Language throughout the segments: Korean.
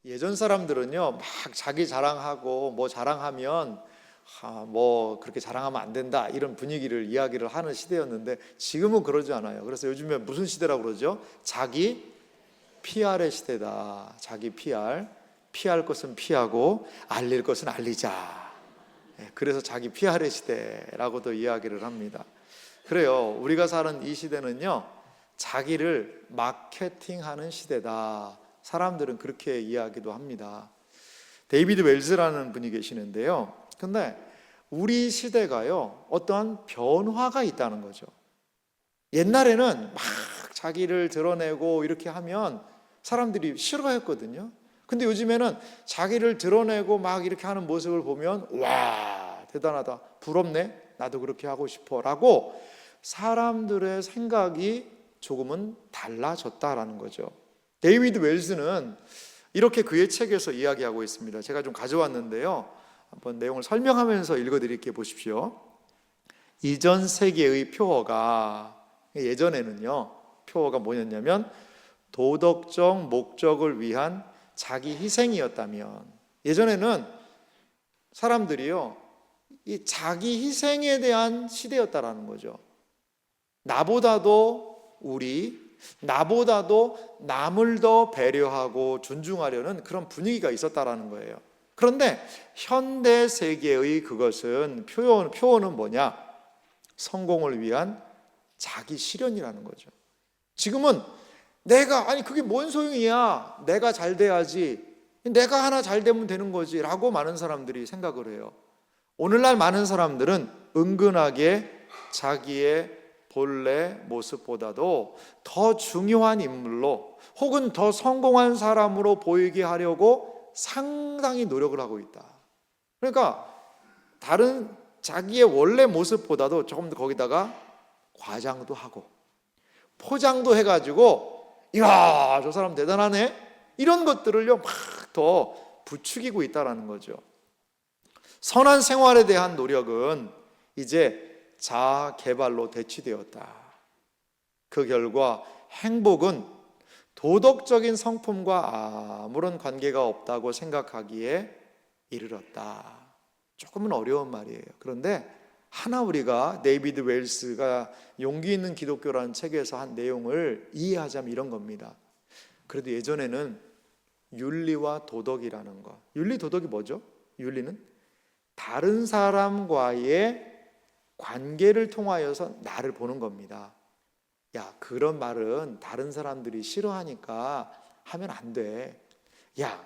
예전 사람들은요, 막 자기 자랑하고 뭐 자랑하면 뭐 그렇게 자랑하면 안 된다 이런 분위기를 이야기를 하는 시대였는데 지금은 그러지 않아요. 그래서 요즘에 무슨 시대라고 그러죠? 자기 PR의 시대다. 자기 PR, 피할 것은 피하고 알릴 것은 알리자. 그래서 자기 PR의 시대라고도 이야기를 합니다. 그래요. 우리가 사는 이 시대는요, 자기를 마케팅하는 시대다. 사람들은 그렇게 이야기도 합니다. 데이비드 웰즈라는 분이 계시는데요. 근데 우리 시대가요, 어떠한 변화가 있다는 거죠. 옛날에는 막 자기를 드러내고 이렇게 하면 사람들이 싫어했거든요. 근데 요즘에는 자기를 드러내고 막 이렇게 하는 모습을 보면 와, 대단하다, 부럽네, 나도 그렇게 하고 싶어 라고 사람들의 생각이 조금은 달라졌다라는 거죠. 데이비드 웰즈는 이렇게 그의 책에서 이야기하고 있습니다. 제가 좀 가져왔는데요, 한번 내용을 설명하면서 읽어드릴게요. 보십시오. 이전 세계의 표어가, 예전에는요, 표어가 뭐였냐면 도덕적 목적을 위한 자기 희생이었다면, 예전에는 사람들이요, 이 자기 희생에 대한 시대였다라는 거죠. 나보다도 나보다도 남을 더 배려하고 존중하려는 그런 분위기가 있었다라는 거예요. 그런데 현대 세계의 그것은 표현은 뭐냐? 성공을 위한 자기 실현이라는 거죠. 지금은 아니 그게 뭔 소용이야, 내가 잘 돼야지, 내가 하나 잘 되면 되는 거지 라고 많은 사람들이 생각을 해요. 오늘날 많은 사람들은 은근하게 자기의 본래 모습보다도 더 중요한 인물로 혹은 더 성공한 사람으로 보이게 하려고 상당히 노력을 하고 있다. 그러니까 다른 자기의 원래 모습보다도 조금 더 거기다가 과장도 하고 포장도 해가지고 이야, 저 사람 대단하네, 이런 것들을요 막 더 부추기고 있다는 거죠. 선한 생활에 대한 노력은 이제 자아 개발로 대치되었다. 그 결과 행복은 도덕적인 성품과 아무런 관계가 없다고 생각하기에 이르렀다. 조금은 어려운 말이에요. 그런데 하나 우리가 데이비드 웰스가 용기 있는 기독교라는 책에서 한 내용을 이해하자면 이런 겁니다. 그래도 예전에는 윤리와 도덕이라는 거, 윤리 도덕이 뭐죠? 윤리는 다른 사람과의 관계를 통하여서 나를 보는 겁니다. 야, 그런 말은 다른 사람들이 싫어하니까 하면 안 돼. 야,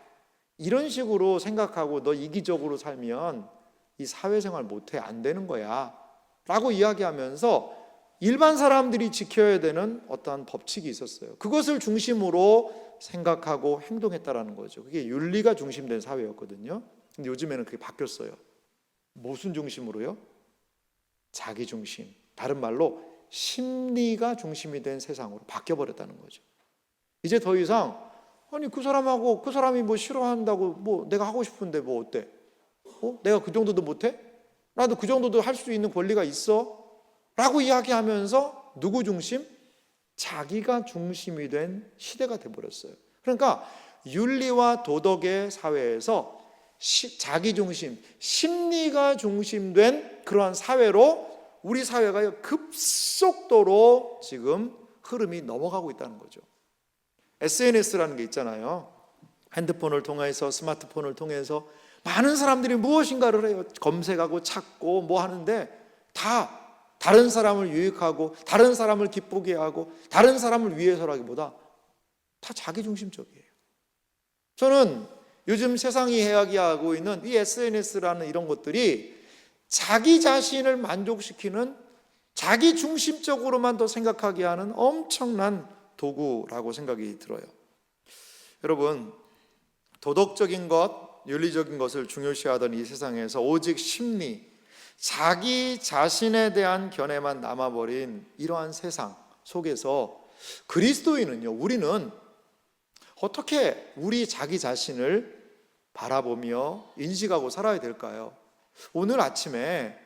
이런 식으로 생각하고 너 이기적으로 살면 이 사회생활 못해, 안 되는 거야 라고 이야기하면서 일반 사람들이 지켜야 되는 어떠한 법칙이 있었어요. 그것을 중심으로 생각하고 행동했다라는 거죠. 그게 윤리가 중심된 사회였거든요. 근데 요즘에는 그게 바뀌었어요. 무슨 중심으로요? 자기 중심, 다른 말로 심리가 중심이 된 세상으로 바뀌어버렸다는 거죠. 이제 더 이상 아니 그 사람하고 그 사람이 뭐 싫어한다고 뭐 내가 하고 싶은데 뭐 어때? 내가 그 정도도 못해? 나도 그 정도도 할 수 있는 권리가 있어? 라고 이야기하면서 누구 중심? 자기가 중심이 된 시대가 돼버렸어요. 그러니까 윤리와 도덕의 사회에서 자기 중심, 심리가 중심된 그러한 사회로 우리 사회가 급속도로 지금 흐름이 넘어가고 있다는 거죠. SNS라는 게 있잖아요. 핸드폰을 통해서, 스마트폰을 통해서 많은 사람들이 무엇인가를 해요. 검색하고 찾고 뭐 하는데 다 다른 사람을 유익하고 다른 사람을 기쁘게 하고 다른 사람을 위해서라기보다 다 자기중심적이에요. 저는 요즘 세상이 이야기하고 있는 이 SNS라는 이런 것들이 자기 자신을 만족시키는, 자기중심적으로만 더 생각하게 하는 엄청난 도구라고 생각이 들어요. 여러분, 도덕적인 것, 윤리적인 것을 중요시하던 이 세상에서 오직 심리, 자기 자신에 대한 견해만 남아버린 이러한 세상 속에서 그리스도인은요, 우리는 어떻게 우리 자기 자신을 바라보며 인식하고 살아야 될까요? 오늘 아침에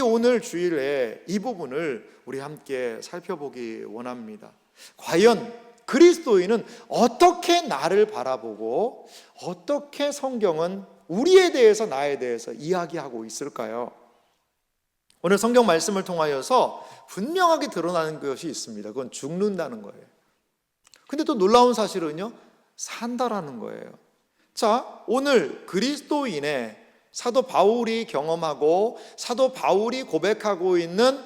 오늘 주일에 이 부분을 우리 함께 살펴보기 원합니다. 과연 그리스도인은 어떻게 나를 바라보고 어떻게 성경은 우리에 대해서 나에 대해서 이야기하고 있을까요? 오늘 성경 말씀을 통하여서 분명하게 드러나는 것이 있습니다. 그건 죽는다는 거예요. 근데 또 놀라운 사실은요, 산다라는 거예요. 자, 오늘 그리스도인의 사도 바울이 경험하고 사도 바울이 고백하고 있는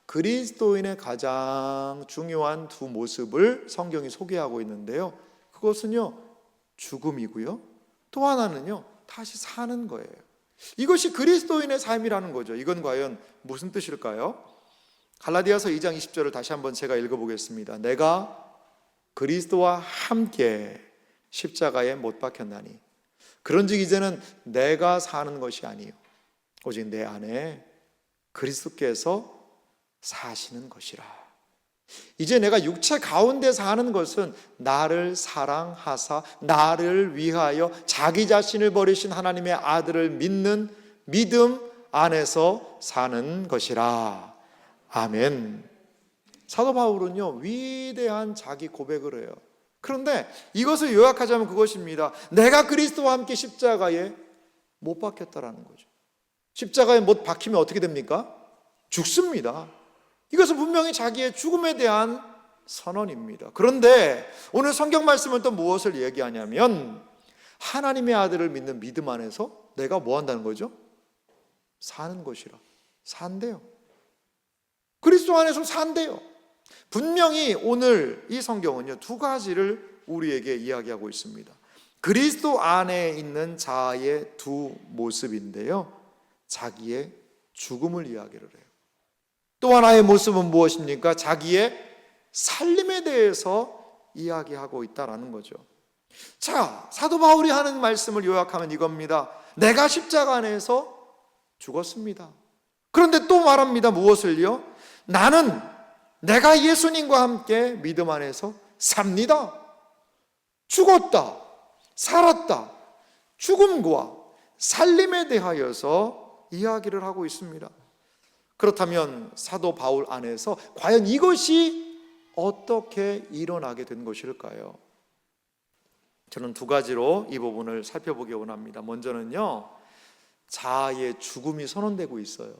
그리스도인의 가장 중요한 두 모습을 성경이 소개하고 있는데요, 그것은요 죽음이고요, 또 하나는요 다시 사는 거예요. 이것이 그리스도인의 삶이라는 거죠. 이건 과연 무슨 뜻일까요? 갈라디아서 2장 20절을 다시 한번 제가 읽어보겠습니다. 내가 그리스도와 함께 십자가에 못 박혔나니 그런즉 이제는 내가 사는 것이 아니요 오직 내 안에 그리스도께서 사시는 것이라. 이제 내가 육체 가운데 사는 것은 나를 사랑하사 나를 위하여 자기 자신을 버리신 하나님의 아들을 믿는 믿음 안에서 사는 것이라. 아멘. 사도 바울은요 위대한 자기 고백을 해요. 그런데 이것을 요약하자면 그것입니다. 내가 그리스도와 함께 십자가에 못 박혔다라는 거죠. 십자가에 못 박히면 어떻게 됩니까? 죽습니다. 이것은 분명히 자기의 죽음에 대한 선언입니다. 그런데 오늘 성경 말씀은 또 무엇을 얘기하냐면 하나님의 아들을 믿는 믿음 안에서 내가 뭐 한다는 거죠? 사는 것이라. 산대요. 그리스도 안에서 산대요. 분명히 오늘 이 성경은요 두 가지를 우리에게 이야기하고 있습니다. 그리스도 안에 있는 자아의 두 모습인데요, 자기의 죽음을 이야기를 해요. 또 하나의 모습은 무엇입니까? 자기의 살림에 대해서 이야기하고 있다라는 거죠. 자, 사도 바울이 하는 말씀을 요약하면 이겁니다. 내가 십자가 안에서 죽었습니다. 그런데 또 말합니다. 무엇을요? 나는 내가 예수님과 함께 믿음 안에서 삽니다. 죽었다, 살았다, 죽음과 살림에 대하여서 이야기를 하고 있습니다. 그렇다면 사도 바울 안에서 과연 이것이 어떻게 일어나게 된 것일까요? 저는 두 가지로 이 부분을 살펴보기 원합니다. 먼저는요, 자아의 죽음이 선언되고 있어요.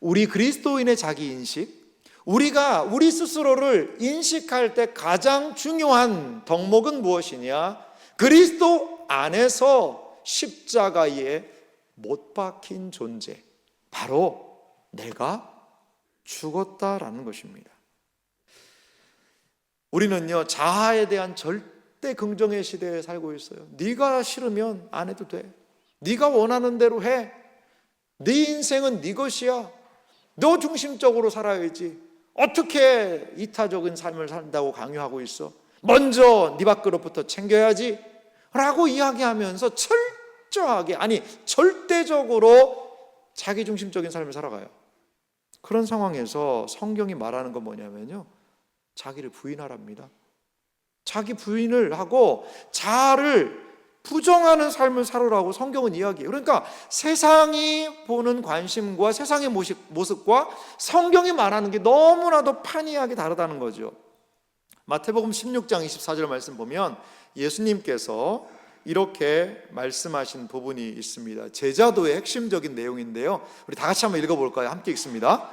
우리 그리스도인의 자기인식, 우리가 우리 스스로를 인식할 때 가장 중요한 덕목은 무엇이냐? 그리스도 안에서 십자가에 못 박힌 존재, 바로 내가 죽었다라는 것입니다. 우리는요 자아에 대한 절대 긍정의 시대에 살고 있어요. 네가 싫으면 안 해도 돼. 네가 원하는 대로 해. 네 인생은 네 것이야. 너 중심적으로 살아야지. 어떻게 이타적인 삶을 산다고 강요하고 있어? 먼저 네 밥그릇부터 챙겨야지 라고 이야기하면서 철저하게, 아니 절대적으로 자기중심적인 삶을 살아가요. 그런 상황에서 성경이 말하는 건 뭐냐면요, 자기를 부인하랍니다. 자기 부인을 하고 자아를 부정하는 삶을 살으라고 성경은 이야기해요. 그러니까 세상이 보는 관심과 세상의 모습과 성경이 말하는 게 너무나도 판이하게 다르다는 거죠. 마태복음 16장 24절 말씀 보면 예수님께서 이렇게 말씀하신 부분이 있습니다. 제자도의 핵심적인 내용인데요, 우리 다 같이 한번 읽어볼까요? 함께 읽습니다.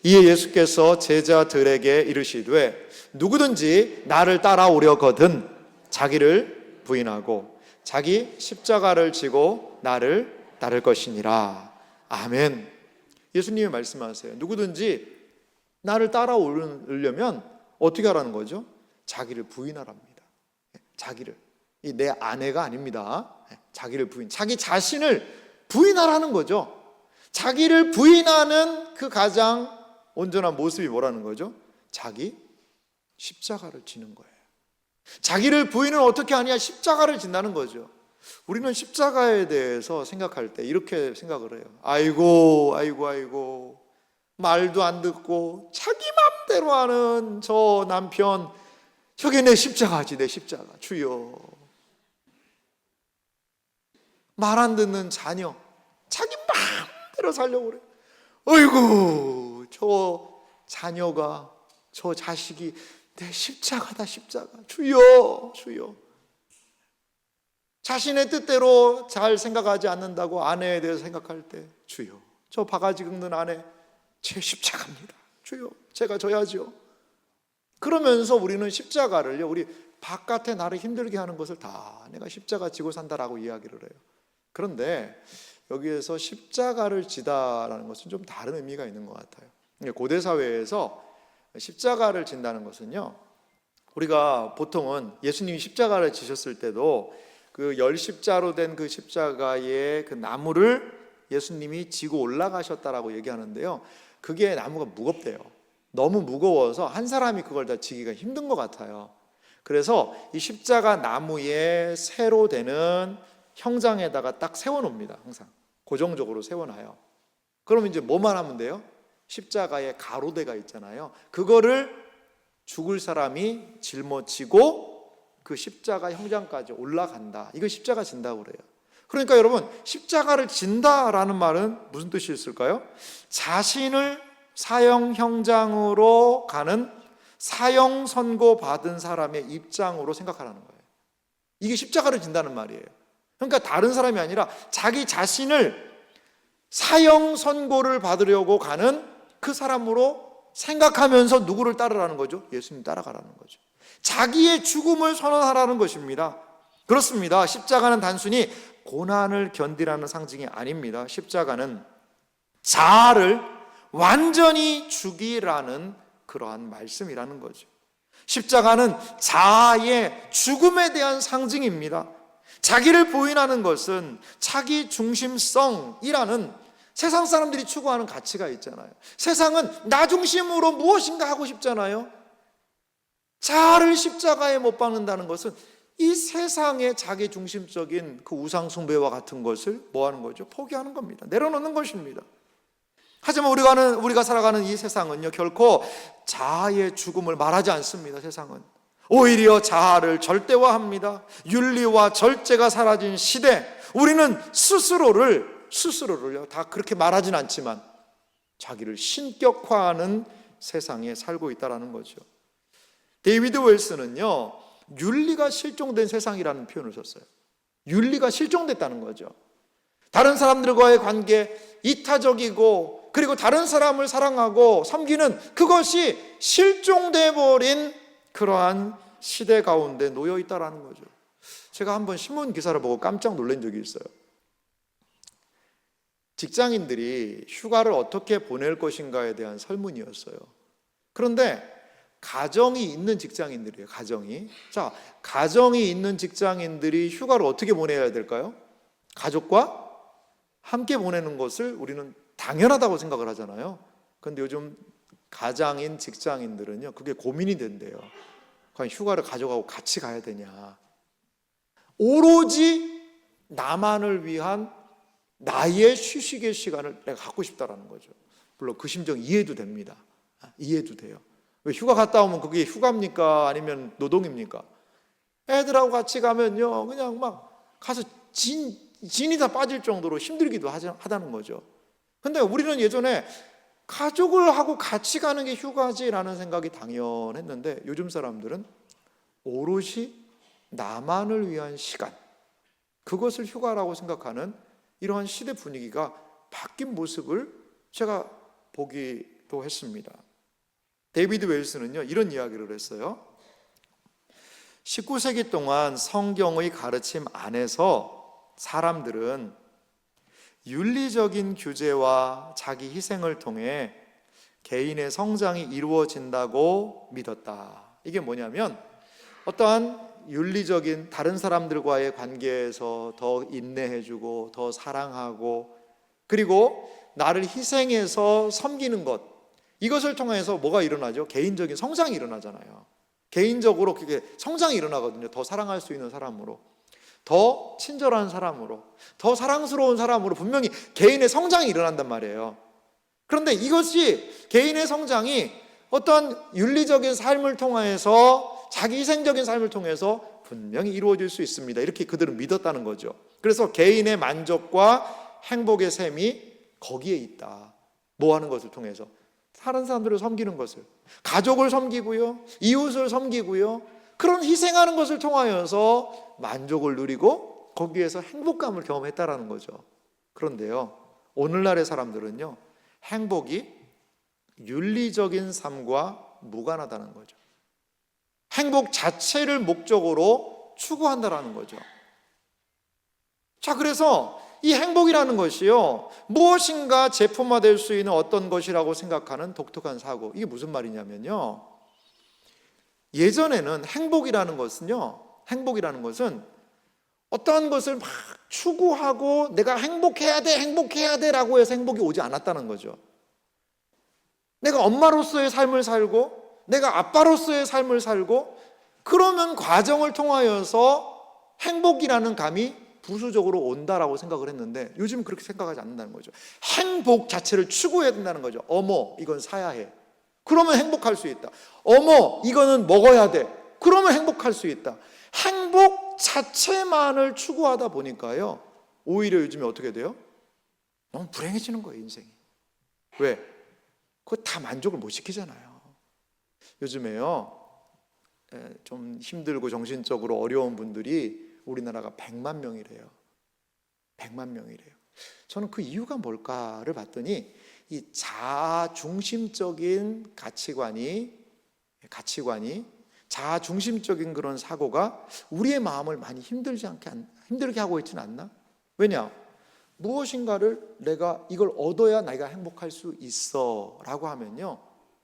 이에 예수께서 제자들에게 이르시되 누구든지 나를 따라오려거든 자기를 부인하고 자기 십자가를 지고 나를 따를 것이니라. 아멘. 예수님이 말씀하세요. 누구든지 나를 따라오려면 어떻게 하라는 거죠? 자기를 부인하랍니다. 자기를, 이 내 아내가 아닙니다. 자기를 부인, 자기 자신을 부인하라는 거죠. 자기를 부인하는 그 가장 온전한 모습이 뭐라는 거죠? 자기 십자가를 지는 거예요. 자기를 부인은 어떻게 하냐? 십자가를 진다는 거죠. 우리는 십자가에 대해서 생각할 때 이렇게 생각을 해요. 아이고 말도 안 듣고 자기 맘대로 하는 저 남편, 저게 내 십자가지, 내 십자가. 주여. 말 안 듣는 자녀, 자기 맘대로 살려고 그래. 어이구, 저 자녀가, 저 자식이 내 십자가다, 십자가. 주여, 주여. 자신의 뜻대로 잘 생각하지 않는다고 아내에 대해서 생각할 때, 주여, 저 바가지 긁는 아내 제 십자가입니다. 주여, 제가 져야죠. 그러면서 우리는 십자가를요, 우리 바깥에 나를 힘들게 하는 것을 다 내가 십자가 지고 산다라고 이야기를 해요. 그런데 여기에서 십자가를 지다라는 것은 좀 다른 의미가 있는 것 같아요. 고대 사회에서 십자가를 진다는 것은요, 우리가 보통은 예수님이 십자가를 지셨을 때도 그 열십자로 된 그 십자가의 그 나무를 예수님이 지고 올라가셨다라고 얘기하는데요, 그게 나무가 무겁대요. 너무 무거워서 한 사람이 그걸 다 지기가 힘든 것 같아요. 그래서 이 십자가 나무에 세로 되는 형장에다가 딱 세워놓습니다. 항상 고정적으로 세워놔요. 그러면 이제 뭐만 하면 돼요? 십자가에 가로대가 있잖아요. 그거를 죽을 사람이 짊어지고 그 십자가 형장까지 올라간다. 이거 십자가 진다고 그래요. 그러니까 여러분, 십자가를 진다라는 말은 무슨 뜻이 있을까요? 자신을 사형 형장으로 가는 사형 선고 받은 사람의 입장으로 생각하라는 거예요. 이게 십자가를 진다는 말이에요. 그러니까 다른 사람이 아니라 자기 자신을 사형 선고를 받으려고 가는 그 사람으로 생각하면서 누구를 따르라는 거죠? 예수님 따라가라는 거죠. 자기의 죽음을 선언하라는 것입니다. 그렇습니다. 십자가는 단순히 고난을 견디라는 상징이 아닙니다. 십자가는 자아를 완전히 죽이라는 그러한 말씀이라는 거죠. 십자가는 자아의 죽음에 대한 상징입니다. 자기를 부인하는 것은 자기 중심성이라는 세상 사람들이 추구하는 가치가 있잖아요. 세상은 나 중심으로 무엇인가 하고 싶잖아요. 자아를 십자가에 못 박는다는 것은 이 세상의 자기 중심적인 그 우상 숭배와 같은 것을 뭐 하는 거죠? 포기하는 겁니다. 내려놓는 것입니다. 하지만 우리가 살아가는 이 세상은요, 결코 자아의 죽음을 말하지 않습니다. 세상은 오히려 자아를 절대화합니다. 윤리와 절제가 사라진 시대, 우리는 스스로를요 다 그렇게 말하진 않지만 자기를 신격화하는 세상에 살고 있다는 거죠. 데이비드 웰스는요, 윤리가 실종된 세상이라는 표현을 썼어요. 윤리가 실종됐다는 거죠. 다른 사람들과의 관계, 이타적이고 그리고 다른 사람을 사랑하고 섬기는 그것이 실종돼 버린 그러한 시대 가운데 놓여 있다는 거죠. 제가 한번 신문 기사를 보고 깜짝 놀란 적이 있어요. 직장인들이 휴가를 어떻게 보낼 것인가에 대한 설문이었어요. 그런데 가정이 있는 직장인들이에요. 가정이 있는 직장인들이 휴가를 어떻게 보내야 될까요? 가족과 함께 보내는 것을 우리는 당연하다고 생각을 하잖아요. 그런데 요즘 가장인 직장인들은요, 그게 고민이 된대요. 과연 휴가를 가져가고 같이 가야 되냐. 오로지 나만을 위한 나의 휴식의 시간을 내가 갖고 싶다라는 거죠. 물론 그 심정 이해도 됩니다. 이해도 돼요. 왜 휴가 갔다 오면 그게 휴가입니까? 아니면 노동입니까? 애들하고 같이 가면요, 그냥 막 가서 진이 다 빠질 정도로 힘들기도 하다는 거죠. 근데 우리는 예전에 가족을 하고 같이 가는 게 휴가지라는 생각이 당연했는데 요즘 사람들은 오롯이 나만을 위한 시간, 그것을 휴가라고 생각하는 이러한 시대 분위기가 바뀐 모습을 제가 보기도 했습니다. 데이비드 웰스는요, 이런 이야기를 했어요. 19세기 동안 성경의 가르침 안에서 사람들은 윤리적인 규제와 자기 희생을 통해 개인의 성장이 이루어진다고 믿었다. 이게 뭐냐면 어떠한 윤리적인 다른 사람들과의 관계에서 더 인내해주고 더 사랑하고 그리고 나를 희생해서 섬기는 것, 이것을 통해서 뭐가 일어나죠? 개인적인 성장이 일어나잖아요. 개인적으로 그게 성장이 일어나거든요. 더 사랑할 수 있는 사람으로, 더 친절한 사람으로, 더 사랑스러운 사람으로 분명히 개인의 성장이 일어난단 말이에요. 그런데 이것이 개인의 성장이 어떤 윤리적인 삶을 통해서 자기 희생적인 삶을 통해서 분명히 이루어질 수 있습니다. 이렇게 그들은 믿었다는 거죠. 그래서 개인의 만족과 행복의 셈이 거기에 있다. 뭐 하는 것을 통해서? 다른 사람들을 섬기는 것을, 가족을 섬기고요, 이웃을 섬기고요, 그런 희생하는 것을 통하여서 만족을 누리고 거기에서 행복감을 경험했다라는 거죠. 그런데요, 오늘날의 사람들은요, 행복이 윤리적인 삶과 무관하다는 거죠. 행복 자체를 목적으로 추구한다라는 거죠. 자, 그래서 이 행복이라는 것이요, 무엇인가 제품화될 수 있는 어떤 것이라고 생각하는 독특한 사고. 이게 무슨 말이냐면요, 예전에는 행복이라는 것은 어떠한 것을 막 추구하고 내가 행복해야 돼 라고 해서 행복이 오지 않았다는 거죠. 내가 엄마로서의 삶을 살고 내가 아빠로서의 삶을 살고 그러면 과정을 통하여서 행복이라는 감이 부수적으로 온다라고 생각을 했는데, 요즘 그렇게 생각하지 않는다는 거죠. 행복 자체를 추구해야 된다는 거죠. 어머, 이건 사야 해. 그러면 행복할 수 있다. 어머, 이거는 먹어야 돼. 그러면 행복할 수 있다. 행복 자체만을 추구하다 보니까요, 오히려 요즘에 어떻게 돼요? 너무 불행해지는 거예요, 인생이. 왜? 그거 다 만족을 못 시키잖아요. 요즘에요, 좀 힘들고 정신적으로 어려운 분들이 우리나라가 100만 명이래요. 100만 명이래요. 저는 그 이유가 뭘까를 봤더니 이 자아중심적인 가치관이 자아중심적인 그런 사고가 우리의 마음을 많이 힘들게 하고 있지는 않나? 왜냐? 무엇인가를 내가 이걸 얻어야 내가 행복할 수 있어 라고 하면요,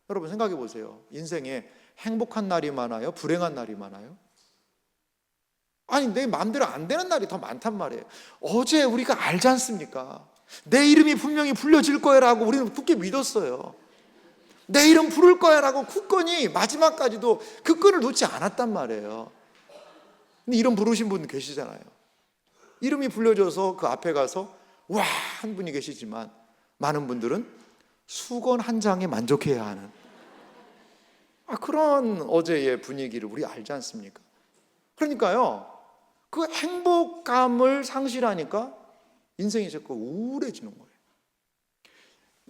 여러분 생각해 보세요. 인생에 행복한 날이 많아요? 불행한 날이 많아요? 아니, 내 마음대로 안 되는 날이 더 많단 말이에요. 어제 우리가 알지 않습니까? 내 이름이 분명히 불려질 거야라고 우리는 굳게 믿었어요. 내 이름 부를 거야라고 굳건히 마지막까지도 그 끈을 놓지 않았단 말이에요. 근데 이름 부르신 분 계시잖아요. 이름이 불려져서 그 앞에 가서 와, 한 분이 계시지만 많은 분들은 수건 한 장에 만족해야 하는 그런 어제의 분위기를 우리 알지 않습니까? 그러니까요, 그 행복감을 상실하니까 인생이 자꾸 우울해지는 거예요.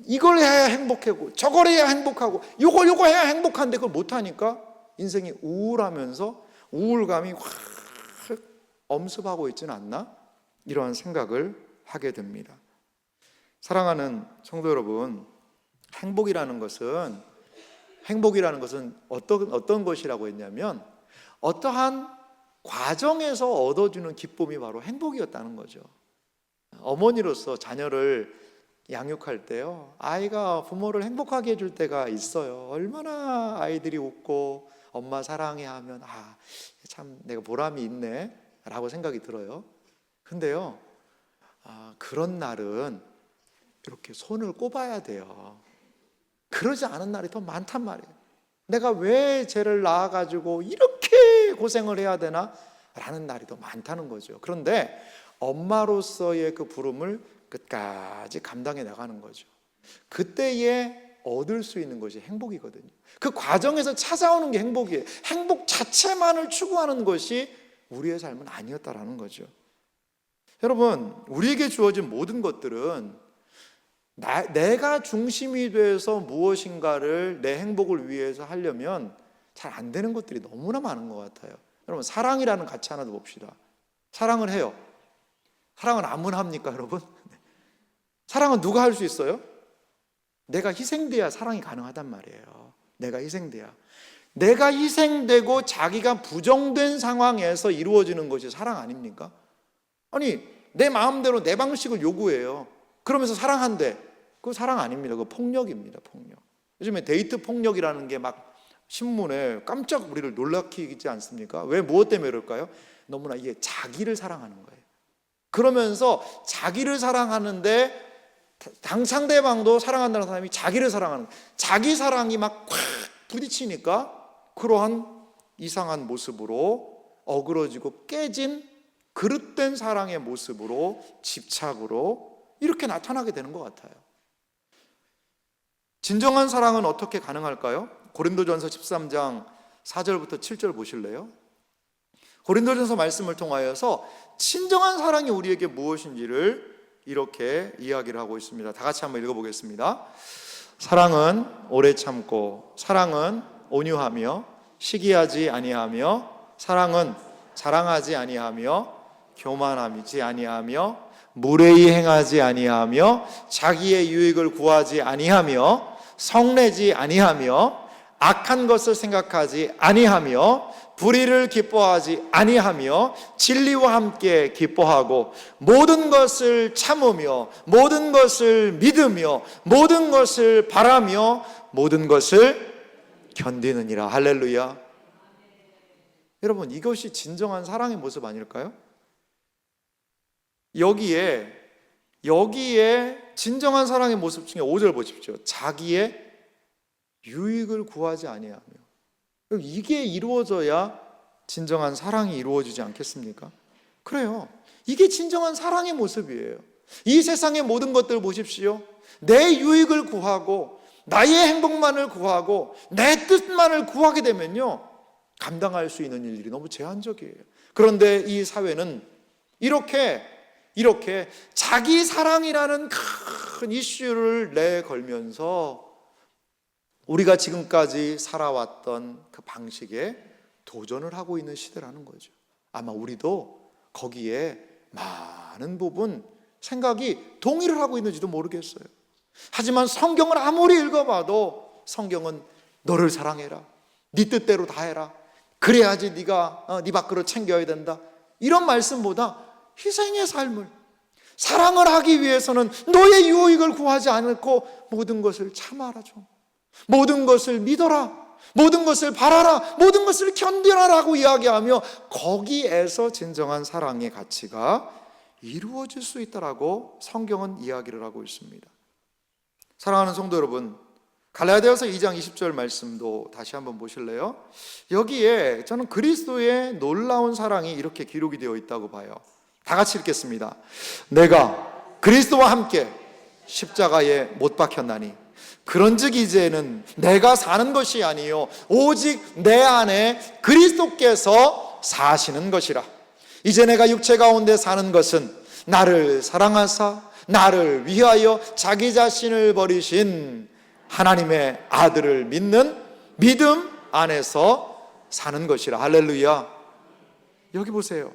이걸 해야 행복하고 저걸 해야 행복하고 요걸 해야 행복한데 그걸 못하니까 인생이 우울하면서 우울감이 확 엄습하고 있지는 않나? 이러한 생각을 하게 됩니다. 사랑하는 성도 여러분, 행복이라는 것은 어떤 것이라고 했냐면 어떠한 과정에서 얻어주는 기쁨이 바로 행복이었다는 거죠. 어머니로서 자녀를 양육할 때요, 아이가 부모를 행복하게 해줄 때가 있어요. 얼마나 아이들이 웃고 엄마 사랑해 하면 참 내가 보람이 있네 라고 생각이 들어요. 근데요, 그런 날은 이렇게 손을 꼽아야 돼요. 그러지 않은 날이 더 많단 말이에요. 내가 왜 쟤를 낳아가지고 이렇게 고생을 해야 되나? 라는 날이 더 많다는 거죠. 그런데 엄마로서의 그 부름을 끝까지 감당해 나가는 거죠. 그때에 얻을 수 있는 것이 행복이거든요. 그 과정에서 찾아오는 게 행복이에요. 행복 자체만을 추구하는 것이 우리의 삶은 아니었다라는 거죠. 여러분, 우리에게 주어진 모든 것들은 내가 중심이 돼서 무엇인가를 내 행복을 위해서 하려면 잘 안 되는 것들이 너무나 많은 것 같아요. 여러분, 사랑이라는 가치 하나 더 봅시다. 사랑을 해요. 사랑은 아무나 합니까, 여러분? 사랑은 누가 할 수 있어요? 내가 희생돼야 사랑이 가능하단 말이에요. 내가 희생되고 자기가 부정된 상황에서 이루어지는 것이 사랑 아닙니까? 아니, 내 마음대로 내 방식을 요구해요. 그러면서 사랑한대. 그거 사랑 아닙니다. 그거 폭력입니다. 폭력. 요즘에 데이트 폭력이라는 게 막 신문에 깜짝 우리를 놀라키지 않습니까? 왜, 무엇 때문에 그럴까요? 너무나 이게 자기를 사랑하는 거예요. 그러면서 자기를 사랑하는데 상대방도 사랑한다는 사람이 자기를 사랑하는 거예요. 자기 사랑이 막 콱 부딪히니까 그러한 이상한 모습으로 어그러지고 깨진 그릇된 사랑의 모습으로 집착으로 이렇게 나타나게 되는 것 같아요. 진정한 사랑은 어떻게 가능할까요? 고린도전서 13장 4절부터 7절 보실래요? 고린도전서 말씀을 통하여서 진정한 사랑이 우리에게 무엇인지를 이렇게 이야기를 하고 있습니다. 다 같이 한번 읽어보겠습니다. 사랑은 오래 참고, 사랑은 온유하며, 시기하지 아니하며, 사랑은 자랑하지 아니하며, 교만하지 아니하며, 무례히 행하지 아니하며, 자기의 유익을 구하지 아니하며, 성내지 아니하며, 악한 것을 생각하지 아니하며, 불의를 기뻐하지 아니하며, 진리와 함께 기뻐하고, 모든 것을 참으며, 모든 것을 믿으며, 모든 것을 바라며, 모든 것을 견디느니라. 할렐루야. 여러분, 이것이 진정한 사랑의 모습 아닐까요? 여기에 진정한 사랑의 모습 중에 5절 보십시오. 자기의 유익을 구하지 아니하며. 이게 이루어져야 진정한 사랑이 이루어지지 않겠습니까? 그래요. 이게 진정한 사랑의 모습이에요. 이 세상의 모든 것들 보십시오. 내 유익을 구하고 나의 행복만을 구하고 내 뜻만을 구하게 되면요, 감당할 수 있는 일들이 너무 제한적이에요. 그런데 이 사회는 이렇게 자기 사랑이라는 큰 이슈를 내걸면서 우리가 지금까지 살아왔던 그 방식에 도전을 하고 있는 시대라는 거죠. 아마 우리도 거기에 많은 부분 생각이 동의를 하고 있는지도 모르겠어요. 하지만 성경을 아무리 읽어봐도 성경은 너를 사랑해라, 네 뜻대로 다 해라, 그래야지 네가 네 밥그릇 챙겨야 된다, 이런 말씀보다 희생의 삶을, 사랑을 하기 위해서는 너의 유익을 구하지 않고 모든 것을 참아라, 좀 모든 것을 믿어라, 모든 것을 바라라, 모든 것을 견디라라고 이야기하며 거기에서 진정한 사랑의 가치가 이루어질 수 있다라고 성경은 이야기를 하고 있습니다. 사랑하는 성도 여러분, 갈라디아서 2장 20절 말씀도 다시 한번 보실래요? 여기에 저는 그리스도의 놀라운 사랑이 이렇게 기록이 되어 있다고 봐요. 다 같이 읽겠습니다. 내가 그리스도와 함께 십자가에 못 박혔나니 그런즉 이제는 내가 사는 것이 아니요 오직 내 안에 그리스도께서 사시는 것이라. 이제 내가 육체 가운데 사는 것은 나를 사랑하사 나를 위하여 자기 자신을 버리신 하나님의 아들을 믿는 믿음 안에서 사는 것이라. 할렐루야. 여기 보세요.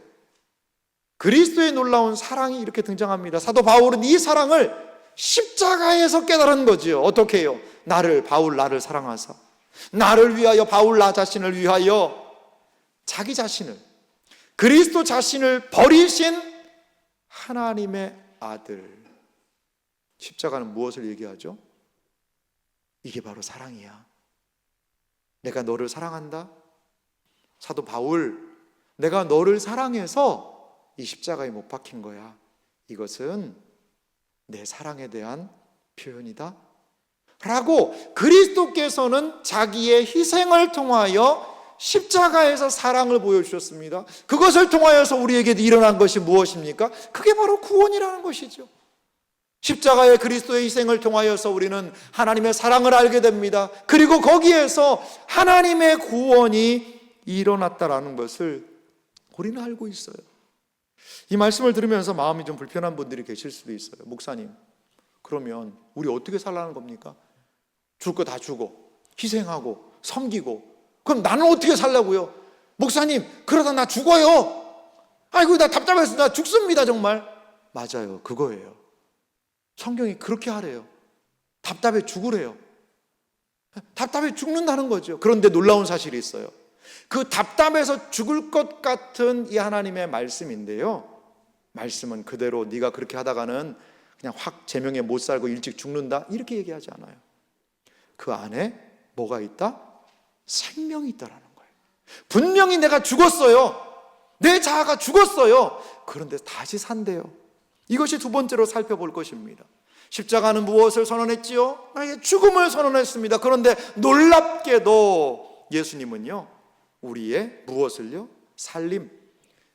그리스도의 놀라운 사랑이 이렇게 등장합니다. 사도 바울은 이 사랑을 십자가에서 깨달은 거지요. 어떻게 해요? 나를 사랑하사 나를 위하여, 바울 나 자신을 위하여 자기 자신을, 그리스도 자신을 버리신 하나님의 아들. 십자가는 무엇을 얘기하죠? 이게 바로 사랑이야. 내가 너를 사랑한다. 사도 바울, 내가 너를 사랑해서 이 십자가에 못 박힌 거야. 이것은 내 사랑에 대한 표현이다 라고 그리스도께서는 자기의 희생을 통하여 십자가에서 사랑을 보여주셨습니다. 그것을 통하여서 우리에게 일어난 것이 무엇입니까? 그게 바로 구원이라는 것이죠. 십자가의 그리스도의 희생을 통하여서 우리는 하나님의 사랑을 알게 됩니다. 그리고 거기에서 하나님의 구원이 일어났다라는 것을 우리는 알고 있어요. 이 말씀을 들으면서 마음이 좀 불편한 분들이 계실 수도 있어요. 목사님, 그러면 우리 어떻게 살라는 겁니까? 줄 거 다 주고 희생하고 섬기고 그럼 나는 어떻게 살라고요? 목사님, 그러다 나 죽어요. 아이고, 나 답답해서 나 죽습니다. 정말 맞아요. 그거예요. 성경이 그렇게 하래요. 답답해 죽으래요. 답답해 죽는다는 거죠. 그런데 놀라운 사실이 있어요. 그 답답해서 죽을 것 같은 이 하나님의 말씀인데요, 말씀은 그대로 네가 그렇게 하다가는 그냥 확 제명에 못 살고 일찍 죽는다 이렇게 얘기하지 않아요. 그 안에 뭐가 있다? 생명이 있다라는 거예요. 분명히 내가 죽었어요. 내 자아가 죽었어요. 그런데 다시 산대요. 이것이 두 번째로 살펴볼 것입니다. 십자가는 무엇을 선언했지요? 나의 죽음을 선언했습니다. 그런데 놀랍게도 예수님은요, 우리의 무엇을요? 살림,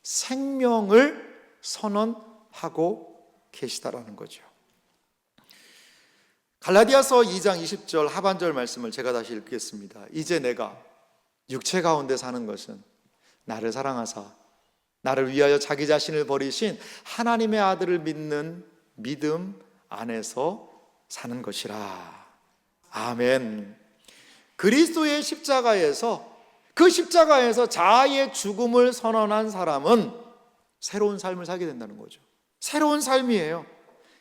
생명을 선언하고 계시다라는 거죠. 갈라디아서 2장 20절 하반절 말씀을 제가 다시 읽겠습니다. 이제 내가 육체 가운데 사는 것은 나를 사랑하사 나를 위하여 자기 자신을 버리신 하나님의 아들을 믿는 믿음 안에서 사는 것이라. 아멘. 그리스도의 십자가에서, 그 십자가에서 자아의 죽음을 선언한 사람은 새로운 삶을 살게 된다는 거죠. 새로운 삶이에요.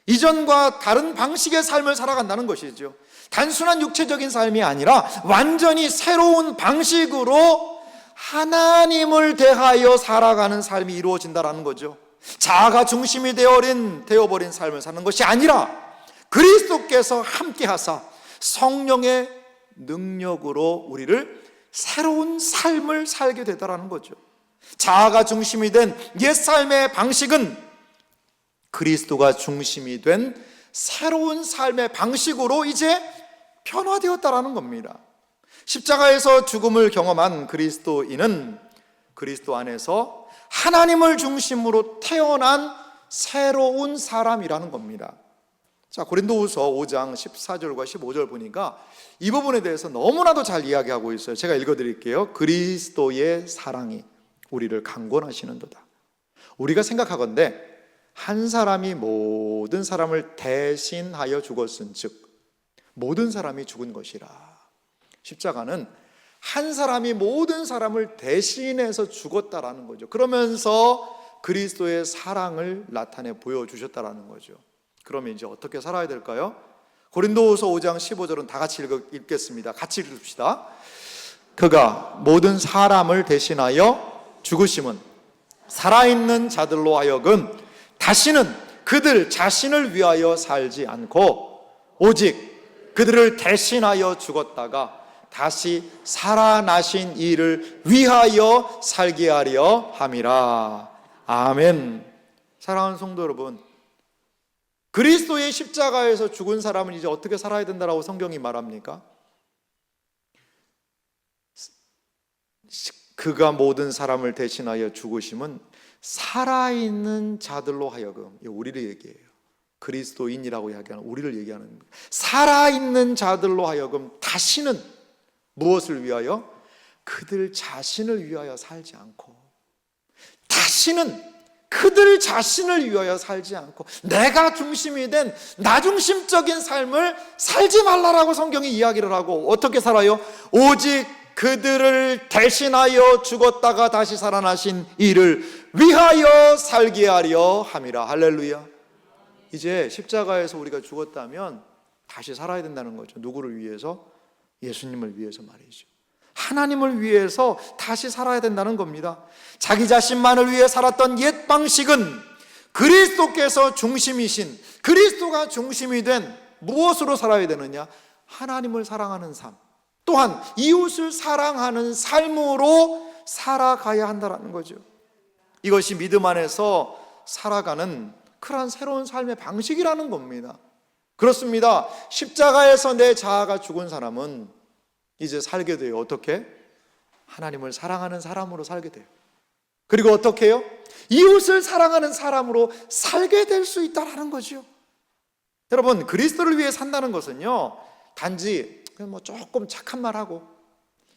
이전과 다른 방식의 삶을 살아간다는 것이죠. 단순한 육체적인 삶이 아니라 완전히 새로운 방식으로 하나님을 대하여 살아가는 삶이 이루어진다는 거죠. 자아가 중심이 되어버린 삶을 사는 것이 아니라 그리스도께서 함께 하사 성령의 능력으로 우리를 새로운 삶을 살게 되더라는 거죠. 자아가 중심이 된 옛삶의 방식은 그리스도가 중심이 된 새로운 삶의 방식으로 이제 변화되었다라는 겁니다. 십자가에서 죽음을 경험한 그리스도인은 그리스도 안에서 하나님을 중심으로 태어난 새로운 사람이라는 겁니다. 자, 고린도후서 5장 14절과 15절 보니까 이 부분에 대해서 너무나도 잘 이야기하고 있어요. 제가 읽어드릴게요. 그리스도의 사랑이 우리를 강권하시는도다. 우리가 생각하건대 한 사람이 모든 사람을 대신하여 죽었은즉 모든 사람이 죽은 것이라. 십자가는 한 사람이 모든 사람을 대신해서 죽었다라는 거죠. 그러면서 그리스도의 사랑을 나타내 보여주셨다라는 거죠. 그러면 이제 어떻게 살아야 될까요? 고린도후서 5장 15절은 다 같이 읽겠습니다. 같이 읽읍시다. 그가 모든 사람을 대신하여 죽으심은 살아있는 자들로 하여금 다시는 그들 자신을 위하여 살지 않고 오직 그들을 대신하여 죽었다가 다시 살아나신 이를 위하여 살게 하려 함이라. 아멘. 사랑하는 성도 여러분, 그리스도의 십자가에서 죽은 사람은 이제 어떻게 살아야 된다라고 성경이 말합니까? 그가 모든 사람을 대신하여 죽으심은 살아있는 자들로 하여금, 우리를 얘기해요. 그리스도인이라고 이야기하는 우리를 얘기하는 거예요. 살아있는 자들로 하여금 다시는 무엇을 위하여? 그들 자신을 위하여 살지 않고, 다시는 그들 자신을 위하여 살지 않고 내가 중심이 된 나중심적인 삶을 살지 말라라고 성경이 이야기를 하고, 어떻게 살아요? 오직 그들을 대신하여 죽었다가 다시 살아나신 이를 위하여 살게 하려 함이라. 할렐루야. 이제 십자가에서 우리가 죽었다면 다시 살아야 된다는 거죠. 누구를 위해서? 예수님을 위해서 말이죠. 하나님을 위해서 다시 살아야 된다는 겁니다. 자기 자신만을 위해 살았던 옛 방식은 그리스도께서 중심이신, 그리스도가 중심이 된 무엇으로 살아야 되느냐? 하나님을 사랑하는 삶, 또한 이웃을 사랑하는 삶으로 살아가야 한다는 거죠. 이것이 믿음 안에서 살아가는 그러한 새로운 삶의 방식이라는 겁니다. 그렇습니다. 십자가에서 내 자아가 죽은 사람은 이제 살게 돼요. 어떻게? 하나님을 사랑하는 사람으로 살게 돼요. 그리고 어떻게 해요? 이웃을 사랑하는 사람으로 살게 될 수 있다는 거죠. 여러분, 그리스도를 위해 산다는 것은요, 단지 조금 착한 말 하고,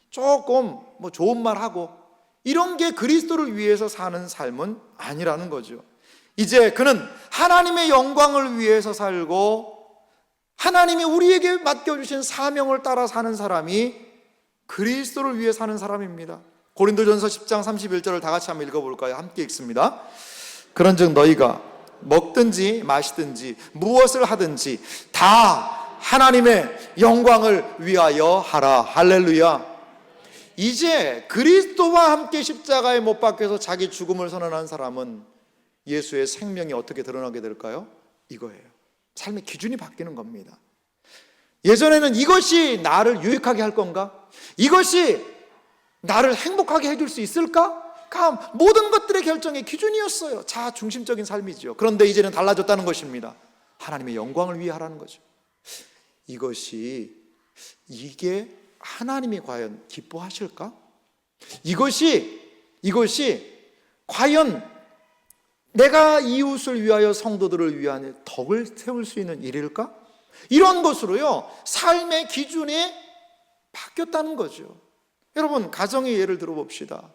조금 좋은 말 하고, 이런 게 그리스도를 위해서 사는 삶은 아니라는 거죠. 이제 그는 하나님의 영광을 위해서 살고, 하나님이 우리에게 맡겨주신 사명을 따라 사는 사람이 그리스도를 위해 사는 사람입니다. 고린도전서 10장 31절을 다 같이 한번 읽어볼까요? 함께 읽습니다. 그런즉 너희가 먹든지 마시든지 무엇을 하든지 다 하나님의 영광을 위하여 하라. 할렐루야. 이제 그리스도와 함께 십자가에 못 박혀서 자기 죽음을 선언한 사람은 예수의 생명이 어떻게 드러나게 될까요? 이거예요. 삶의 기준이 바뀌는 겁니다. 예전에는 이것이 나를 유익하게 할 건가? 이것이 나를 행복하게 해줄 수 있을까? 모든 것들의 결정의 기준이었어요. 자아 중심적인 삶이죠. 그런데 이제는 달라졌다는 것입니다. 하나님의 영광을 위해 하라는 거죠. 이게 하나님이 과연 기뻐하실까? 이것이 과연 내가 이웃을 위하여 성도들을 위한 덕을 세울 수 있는 일일까? 이런 것으로요, 삶의 기준이 바뀌었다는 거죠. 여러분, 가정의 예를 들어봅시다.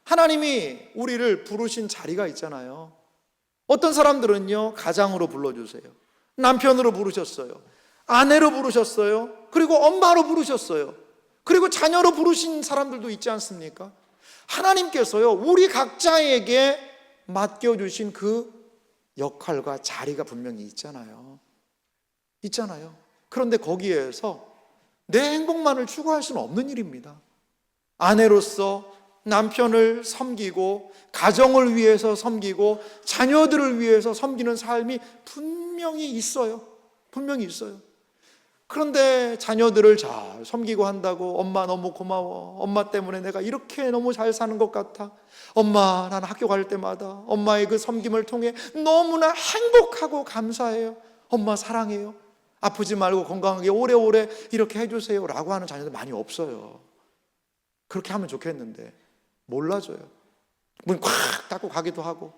하나님이 우리를 부르신 자리가 있잖아요. 어떤 사람들은요, 가장으로 불러주세요. 남편으로 부르셨어요. 아내로 부르셨어요. 그리고 엄마로 부르셨어요. 그리고 자녀로 부르신 사람들도 있지 않습니까? 하나님께서요, 우리 각자에게 맡겨주신 그 역할과 자리가 분명히 있잖아요. 그런데 거기에서 내 행복만을 추구할 수는 없는 일입니다. 아내로서 남편을 섬기고 가정을 위해서 섬기고 자녀들을 위해서 섬기는 삶이 분명히 있어요. 그런데 자녀들을 잘 섬기고 한다고 엄마 너무 고마워, 엄마 때문에 내가 이렇게 너무 잘 사는 것 같아, 엄마 난 학교 갈 때마다 엄마의 그 섬김을 통해 너무나 행복하고 감사해요, 엄마 사랑해요, 아프지 말고 건강하게 오래오래 이렇게 해주세요 라고 하는 자녀들 많이 없어요. 그렇게 하면 좋겠는데 몰라줘요. 문 콱 닫고 가기도 하고,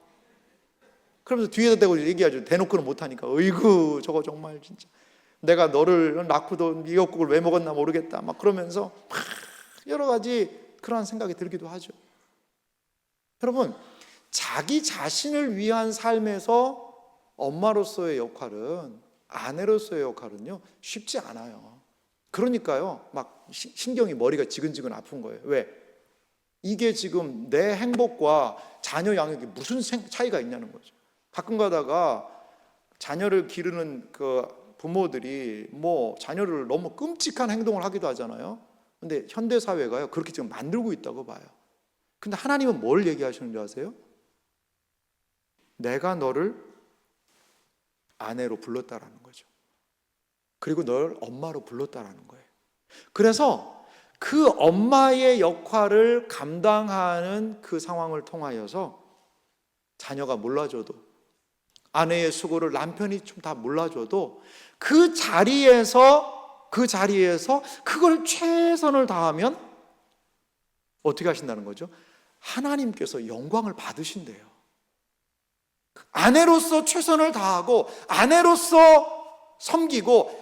그러면서 뒤에다 대고 얘기하죠. 대놓고는 못하니까. 어이구 저거 정말 진짜 내가 너를 낳고도 미역국을 왜 먹었나 모르겠다 막 그러면서 막 여러 가지 그러한 생각이 들기도 하죠. 여러분, 자기 자신을 위한 삶에서 엄마로서의 역할은, 아내로서의 역할은요 쉽지 않아요. 그러니까요 막 신경이, 머리가 지근지근 아픈 거예요. 왜? 이게 지금 내 행복과 자녀 양육이 무슨 차이가 있냐는 거죠. 가끔 가다가 자녀를 기르는 그 부모들이 뭐 자녀를 너무 끔찍한 행동을 하기도 하잖아요. 근데 현대 사회가요 그렇게 지금 만들고 있다고 봐요. 근데 하나님은 뭘 얘기하시는 줄 아세요? 내가 너를 아내로 불렀다라는 거죠. 그리고 널 엄마로 불렀다라는 거예요. 그래서 그 엄마의 역할을 감당하는 그 상황을 통하여서 자녀가 몰라줘도, 아내의 수고를 남편이 좀 다 몰라줘도 그 자리에서 그걸 최선을 다하면 어떻게 하신다는 거죠? 하나님께서 영광을 받으신대요. 아내로서 최선을 다하고 아내로서 섬기고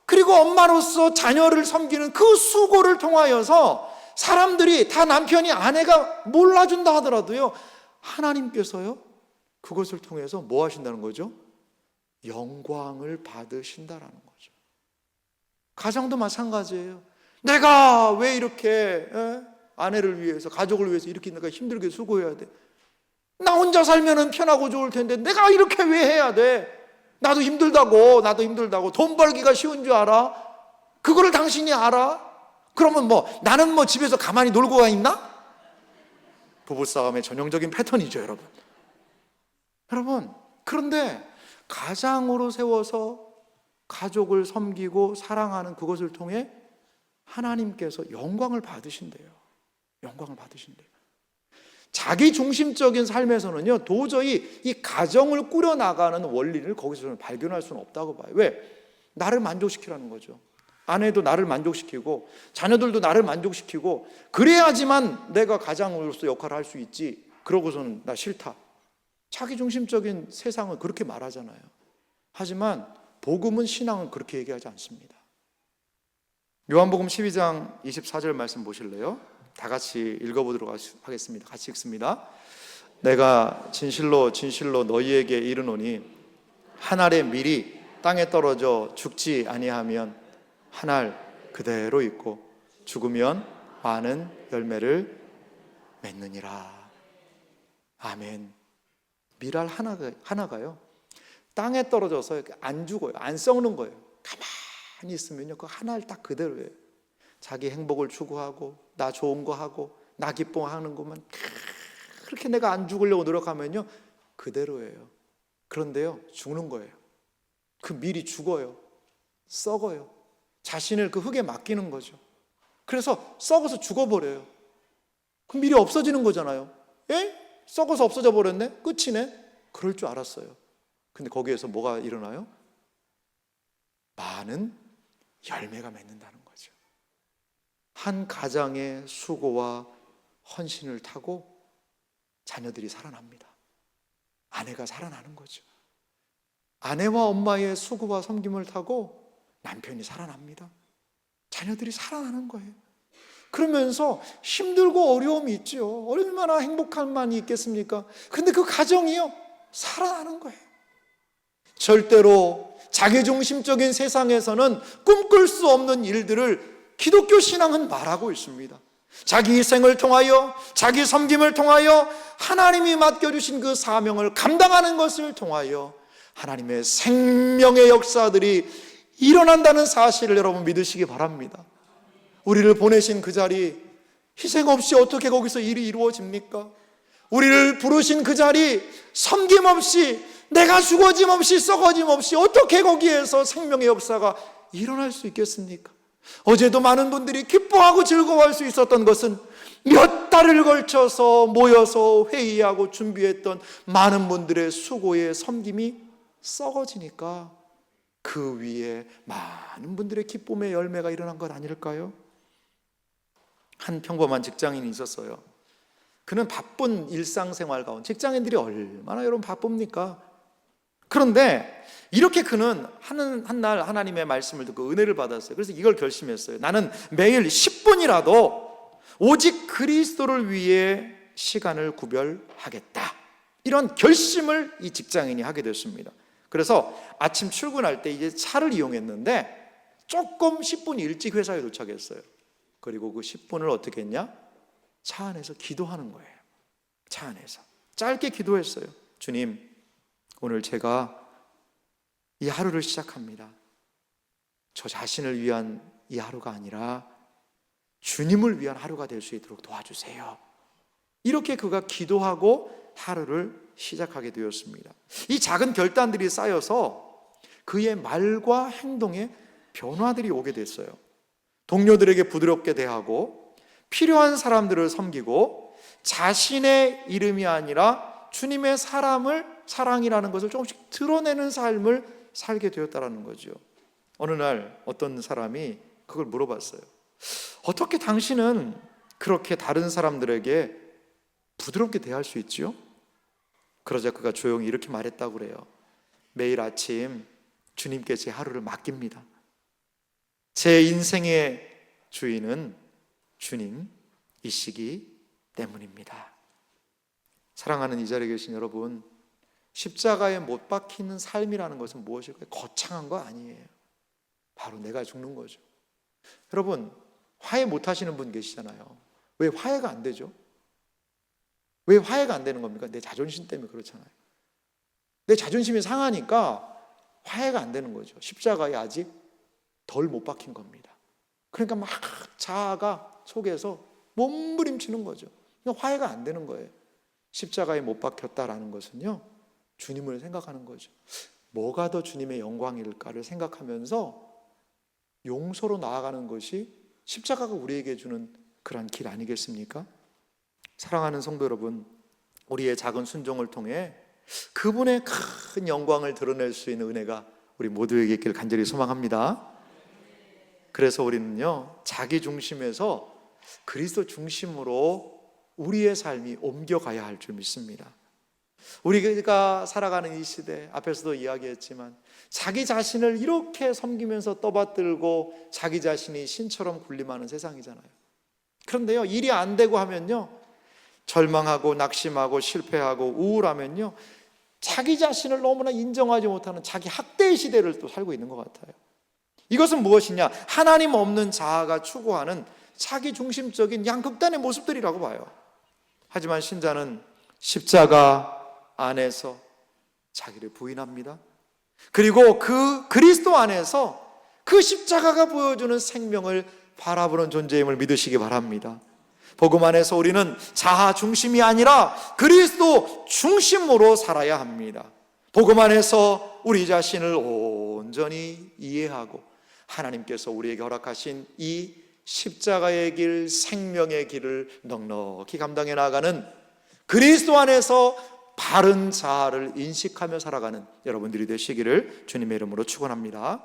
그리고 엄마로서 자녀를 섬기는 그 수고를 통하여서 사람들이 다 남편이 아내가 몰라준다 하더라도요 하나님께서요 그것을 통해서 뭐 하신다는 거죠? 영광을 받으신다라는 거죠. 가정도 마찬가지예요. 내가 왜 이렇게 아내를 위해서, 가족을 위해서 이렇게 내가 힘들게 수고해야 돼? 나 혼자 살면 편하고 좋을 텐데 내가 이렇게 왜 해야 돼? 나도 힘들다고. 돈 벌기가 쉬운 줄 알아? 그거를 당신이 알아? 그러면 나는 집에서 가만히 놀고 있나? 부부싸움의 전형적인 패턴이죠, 여러분. 그런데 가장으로 세워서 가족을 섬기고 사랑하는 그것을 통해 하나님께서 영광을 받으신대요. 자기 중심적인 삶에서는요 도저히 이 가정을 꾸려나가는 원리를 거기서 발견할 수는 없다고 봐요. 왜? 나를 만족시키라는 거죠. 아내도 나를 만족시키고 자녀들도 나를 만족시키고 그래야지만 내가 가장으로서 역할을 할 수 있지, 그러고서는 나 싫다. 자기 중심적인 세상은 그렇게 말하잖아요. 하지만 복음은, 신앙은 그렇게 얘기하지 않습니다. 요한복음 12장 24절 말씀 보실래요? 다 같이 읽어보도록 하겠습니다. 같이 읽습니다. 내가 진실로 너희에게 이르노니 한 알의 밀이 땅에 떨어져 죽지 아니하면 한 알 그대로 있고 죽으면 많은 열매를 맺느니라. 아멘. 밀알 하나가요 땅에 떨어져서 안 죽어요. 안 썩는 거예요. 가만히 있으면요 그 한 알 딱 그대로예요. 자기 행복을 추구하고 나 좋은 거 하고 나 기뻐하는 것만 그렇게 내가 안 죽으려고 노력하면요 그대로예요. 그런데요 죽는 거예요. 그 밀이 죽어요. 썩어요. 자신을 그 흙에 맡기는 거죠. 그래서 썩어서 죽어버려요. 그 밀이 없어지는 거잖아요. 썩어서 없어져 버렸네? 끝이네? 그럴 줄 알았어요. 근데 거기에서 뭐가 일어나요? 많은 열매가 맺는다는 거죠. 한 가장의 수고와 헌신을 타고 자녀들이 살아납니다. 아내가 살아나는 거죠. 아내와 엄마의 수고와 섬김을 타고 남편이 살아납니다. 자녀들이 살아나는 거예요. 그러면서 힘들고 어려움이 있죠. 얼마나 행복한 만이 있겠습니까? 근데 그 가정이요 살아나는 거예요. 절대로 자기중심적인 세상에서는 꿈꿀 수 없는 일들을 기독교 신앙은 말하고 있습니다. 자기 희생을 통하여, 자기 섬김을 통하여 하나님이 맡겨주신 그 사명을 감당하는 것을 통하여 하나님의 생명의 역사들이 일어난다는 사실을 여러분 믿으시기 바랍니다. 우리를 보내신 그 자리, 희생 없이 어떻게 거기서 일이 이루어집니까? 우리를 부르신 그 자리, 섬김 없이, 내가 죽어짐 없이, 썩어짐 없이 어떻게 거기에서 생명의 역사가 일어날 수 있겠습니까? 어제도 많은 분들이 기뻐하고 즐거워할 수 있었던 것은 몇 달을 걸쳐서 모여서 회의하고 준비했던 많은 분들의 수고의 섬김이 썩어지니까 그 위에 많은 분들의 기쁨의 열매가 일어난 것 아닐까요? 한 평범한 직장인이 있었어요. 그는 바쁜 일상생활 가운데, 직장인들이 얼마나 여러분 바쁩니까? 그런데 이렇게 그는 한날 하나님의 말씀을 듣고 은혜를 받았어요. 그래서 이걸 결심했어요. 나는 매일 10분이라도 오직 그리스도를 위해 시간을 구별하겠다. 이런 결심을 이 직장인이 하게 됐습니다. 그래서 아침 출근할 때 이제 차를 이용했는데 조금 10분 일찍 회사에 도착했어요. 그리고 그 10분을 어떻게 했냐? 차 안에서 기도하는 거예요. 차 안에서 짧게 기도했어요. 주님, 오늘 제가 이 하루를 시작합니다. 저 자신을 위한 이 하루가 아니라 주님을 위한 하루가 될 수 있도록 도와주세요. 이렇게 그가 기도하고 하루를 시작하게 되었습니다. 이 작은 결단들이 쌓여서 그의 말과 행동에 변화들이 오게 됐어요. 동료들에게 부드럽게 대하고 필요한 사람들을 섬기고 자신의 이름이 아니라 주님의 사랑이라는 것을 조금씩 드러내는 삶을 살게 되었다는 거죠. 어느 날 어떤 사람이 그걸 물어봤어요. 어떻게 당신은 그렇게 다른 사람들에게 부드럽게 대할 수 있지요? 그러자 그가 조용히 이렇게 말했다고 그래요. 매일 아침 주님께 제 하루를 맡깁니다. 제 인생의 주인은 주님이시기 때문입니다. 사랑하는 이 자리에 계신 여러분, 십자가에 못 박히는 삶이라는 것은 무엇일까요? 거창한 거 아니에요. 바로 내가 죽는 거죠. 여러분, 화해 못 하시는 분 계시잖아요. 왜 화해가 안 되죠? 왜 화해가 안 되는 겁니까? 내 자존심 때문에 그렇잖아요. 내 자존심이 상하니까 화해가 안 되는 거죠. 십자가에 아직 덜 못 박힌 겁니다. 그러니까 막 자아가 속에서 몸부림치는 거죠. 그러니까 화해가 안 되는 거예요. 십자가에 못 박혔다라는 것은요, 주님을 생각하는 거죠. 뭐가 더 주님의 영광일까를 생각하면서 용서로 나아가는 것이 십자가가 우리에게 주는 그런 길 아니겠습니까? 사랑하는 성도 여러분, 우리의 작은 순종을 통해 그분의 큰 영광을 드러낼 수 있는 은혜가 우리 모두에게 있기를 간절히 소망합니다. 그래서 우리는요, 자기 중심에서 그리스도 중심으로 우리의 삶이 옮겨가야 할 줄 믿습니다. 우리가 살아가는 이 시대, 앞에서도 이야기했지만 자기 자신을 이렇게 섬기면서 떠받들고 자기 자신이 신처럼 군림하는 세상이잖아요. 그런데요, 일이 안 되고 하면요, 절망하고 낙심하고 실패하고 우울하면요, 자기 자신을 너무나 인정하지 못하는 자기 학대의 시대를 또 살고 있는 것 같아요. 이것은 무엇이냐? 하나님 없는 자아가 추구하는 자기 중심적인 양극단의 모습들이라고 봐요. 하지만 신자는 십자가 안에서 자기를 부인합니다. 그리고 그 그리스도 안에서 그 십자가가 보여주는 생명을 바라보는 존재임을 믿으시기 바랍니다. 복음 안에서 우리는 자아 중심이 아니라 그리스도 중심으로 살아야 합니다. 복음 안에서 우리 자신을 온전히 이해하고 하나님께서 우리에게 허락하신 이 십자가의 길, 생명의 길을 넉넉히 감당해 나가는 그리스도 안에서 바른 자아를 인식하며 살아가는 여러분들이 되시기를 주님의 이름으로 축원합니다.